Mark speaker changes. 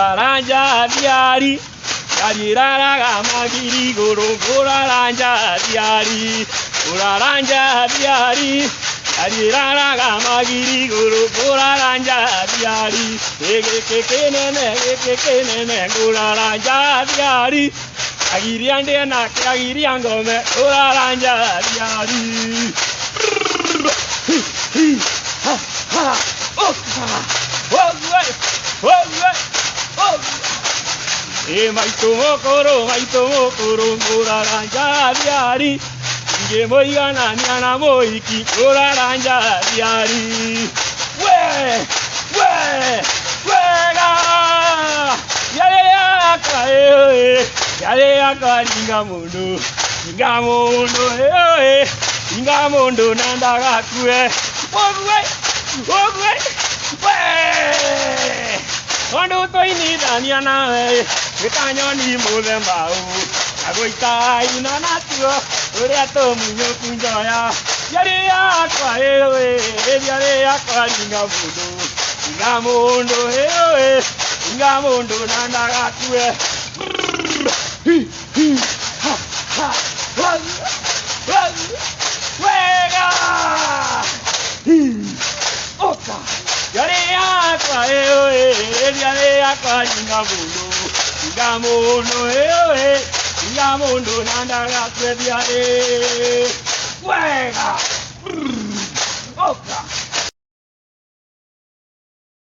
Speaker 1: Uraranja diari, yari raraga magiri guru. Uraranja diari, uraranja diari, yari raraga magiri guru. Uraranja diari, kenene, uraranja diari. Agiri ande na agiri angome, uraranja diari. Ha ha, oh oh. Maito mokoro, uraranja diari. Inge moigana niana moiki, uraranja diari. Wega, yale yaka inga mundo nanda kue. Ondo to ini daniana ketanyo ni mulembau. Agoita ina natuo, ore to munyo kunjoya. Yare yakwa inga mundo nanda kue. Wega! Oka! Yare yakwa inga mundo nanda kue diare. Wega! Oka!